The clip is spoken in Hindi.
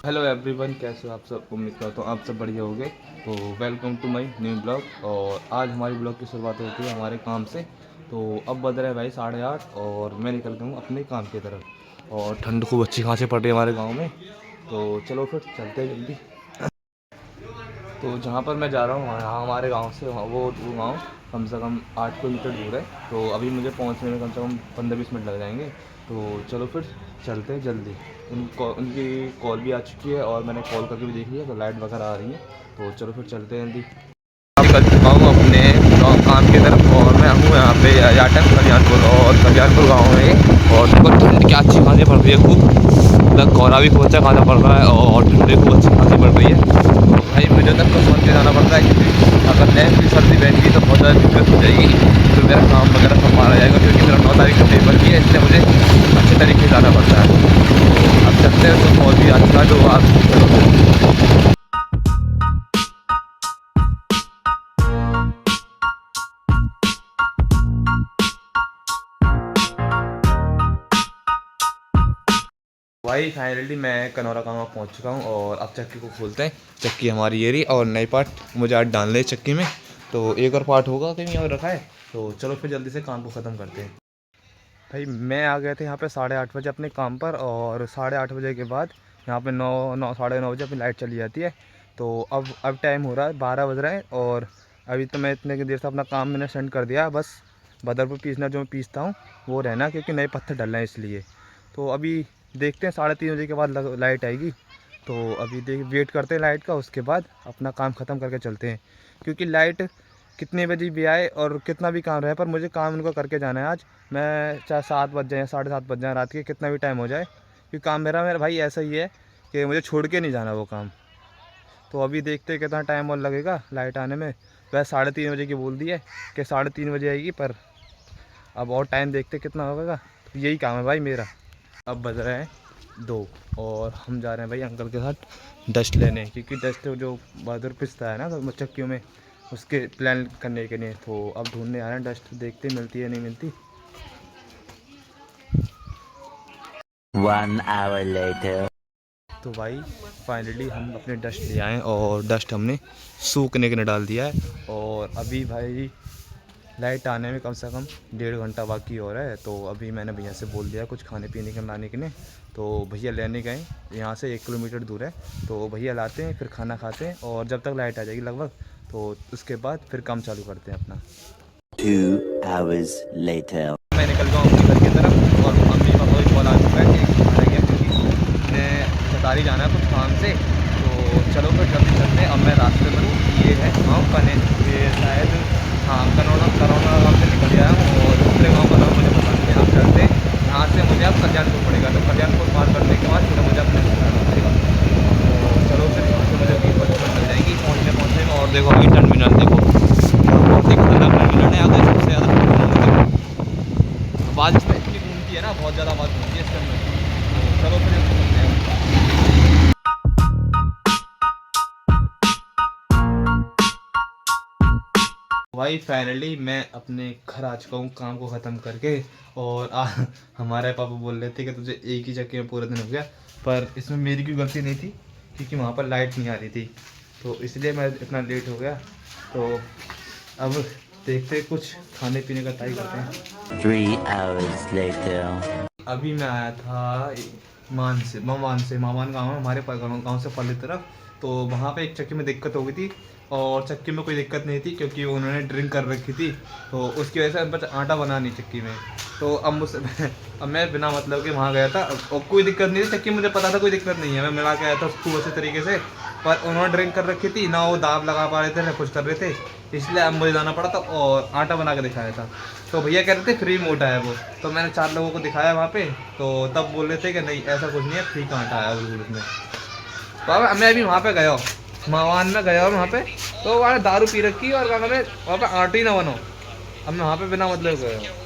हेलो एवरीवन, कैसे हो आप सब। उम्मीद करता हूँ आप सब बढ़िया होंगे। तो welcome to my new blog. और आज हमारी ब्लॉग की शुरुआत होती है हमारे काम से। तो अब बज रहा है भाई 8:30 और मैं निकल गया हूँ अपने काम की तरफ। और ठंड खूब अच्छी खासी पड़ रही है हमारे गांव में। तो चलो फिर चलते हैं जल्दी। तो जहाँ पर मैं जा रहा हूँ वहाँ हमारे गांव से वो गांव कम से कम 8 किलोमीटर दूर है। तो अभी मुझे पहुँचने में कम से कम 15-20 मिनट लग जाएंगे। तो चलो फिर चलते हैं जल्दी। उनकी कॉल भी आ चुकी है और मैंने कॉल करके भी देख लिया, तो लाइट वगैरह आ रही है। तो चलो फिर चलते हैं जल्दी। काम कर चुका हूँ अपने काम की तरफ और मैं हूँ यहाँ पे याटन कल्याणपुर। और कल्याणपुर गाँव है और देखो ठंड क्या अच्छी खासी पड़ रही है खूब। उधर कोहरा भी खूब अच्छा खासा पड़ रहा है और ठंडी खूब अच्छी खासी पड़ रही है। तो भाई मुझे तक तो समझ के जाना पड़ता है, क्योंकि अगर ऐसी सर्दी बैठ गई तो बहुत ज़्यादा दिक्कत हो जाएगी। तो मेरा काम वगैरह सब मारा जाएगा, क्योंकि मेरा 9 तारीख को पेपर भी है, इसलिए मुझे अच्छे तरीके से जाना पड़ता है। तो अब चलते हैं। तो बहुत ही अच्छा जो आप चलो। भाई फाइनली मैं कनौरा गाँव पहुंच चुका हूं और अब चक्की को खोलते हैं। चक्की हमारी ये रही और नई पार्ट मुझे आज डालने हैं चक्की में। तो एक और पार्ट होगा कहीं और रखा है। तो चलो फिर जल्दी से काम को ख़त्म करते हैं। भाई मैं आ गए थे यहाँ पे 8:30 बजे अपने काम पर। और 8:30 बजे के बाद यहाँ पे 9 9 साढ़े 9 बजे अपनी लाइट चली जाती है। तो अब टाइम हो रहा है 12 बज रहे हैं। और अभी तो मैं इतने की देर से अपना काम मैंने सेंड कर दिया। बस बदरपुर पीसना जो मैं पीसता हूँ वो रहना, क्योंकि नए पत्थर डल रहे हैं इसलिए। तो अभी देखते हैं 3:30 बजे के बाद लाइट आएगी। तो अभी वेट करते हैं लाइट का, उसके बाद अपना काम ख़त्म करके चलते हैं। क्योंकि लाइट कितने बजे भी आए और कितना भी काम रहे, पर मुझे काम उनको करके जाना है आज। मैं चाहे 7 बज जाए 7:30 बज जाए रात के, कितना भी टाइम हो जाए, क्योंकि काम मेरा भाई ऐसा ही है कि मुझे छोड़ के नहीं जाना वो काम। तो अभी देखते हैं कितना टाइम और लगेगा लाइट आने में। वह 3:30 बजे की बोल दी है कि 3:30 बजे आएगी, पर अब और टाइम देखते कितना होगा। तो यही काम है भाई मेरा। अब बज रहे हैं 2 और हम जा रहे हैं भाई अंकल के साथ डस्ट लेने, क्योंकि डस्ट जो बहादुर पिसता है ना तो चक्कियों में, उसके प्लान करने के लिए। तो अब ढूंढने आ रहे हैं डस्ट, देखते मिलती है नहीं मिलती। 1 hour later. तो भाई फाइनली हम अपने डस्ट ले आए और डस्ट हमने सूखने के लिए डाल दिया है। और अभी भाई लाइट आने में कम से कम 1.5 घंटा बाकी हो रहा है। तो अभी मैंने भैया से बोल दिया कुछ खाने पीने के लाने के लिए। तो भैया लेने गए, यहाँ से 1 किलोमीटर दूर है। तो भैया लाते हैं, फिर खाना खाते हैं और जब तक लाइट आ जाएगी लगभग, तो उसके बाद फिर काम चालू करते हैं अपना। 2 hours later. मैं निकल गया हूँ अपने घर की तरफ और मम्मी पापा भी कॉल आ चुका है कि खाना गया, क्योंकि उन्हें सतारी जाना है कुछ काम से। तो चलो फिर जल्दी चलते हैं। अब मैं रास्ते में हूँ, ये है गाँव कने, ये शायद हाँ कनौरा गाँव से निकल गया हूँ और दूसरे गाँव का नाम मुझे पता नहीं है। आप चलते यहाँ से मुझे अब कल्याणपुर पड़ेगा, तो कल्याणपुर पार करने के बाद फिर मुझे अपने घर जाना पड़ेगा। तो चलो फिर यहाँ से मुझे 20-25 मिल जाएगी पहुँचने में। और देखो अभी टर्मिनल देखो, बहुत ही खतरनाक टर्मिनल है। अगर सबसे ज़्यादा आवाज़ इसमें इतनी घूमती है ना, बहुत ज़्यादा आवाज़ घूमती है इसके अंदर। तो चलो फिर इसको चलते हैं। भाई फाइनली मैं अपने घर आ चुका हूँ काम को ख़त्म करके। और हमारे पापा बोल रहे थे कि तुझे एक ही चक्की में पूरा दिन हो गया, पर इसमें मेरी कोई गलती नहीं थी, क्योंकि वहाँ पर लाइट नहीं आ रही थी। तो इसलिए मैं इतना लेट हो गया। तो अब देखते कुछ खाने पीने का ट्राई करते हैं। 3 hours later. अभी मैं आया था मामान गाँव है हमारे गाँव से पल्ले तरफ। तो वहाँ पे एक चक्की में दिक्कत हो गई थी और चक्की में कोई दिक्कत नहीं थी, क्योंकि उन्होंने ड्रिंक कर रखी थी। तो उसकी वजह से बस आटा बना नहीं चक्की में। तो अब मुझसे अब मैं बिना मतलब के वहाँ गया था और कोई दिक्कत नहीं थी चक्की, मुझे पता था कोई दिक्कत नहीं है, मैं मिला के आया था उसको अच्छे तरीके से। पर उन्होंने ड्रिंक कर रखी थी ना, वो दाब लगा पा रहे थे ना कुछ कर रहे थे, इसलिए अब मुझे जाना पड़ा था और आटा बना के दिखाया था। तो भैया कह रहे थे फ्री मोटा है वो। तो मैंने 4 लोगों को दिखाया वहाँ पे, तो तब बोल रहे थे कि नहीं ऐसा कुछ नहीं है, फ्री का आटा आया बिल्कुल उसमें। तो अब मैं अभी वहाँ पे गया हूँ, मावान में गया हूँ वहाँ पे। तो वहाँ दारू पी रखी और वहाँ पे आटा ही ना बनो। अब मैं वहाँ पे बिना मतलब गया हूँ।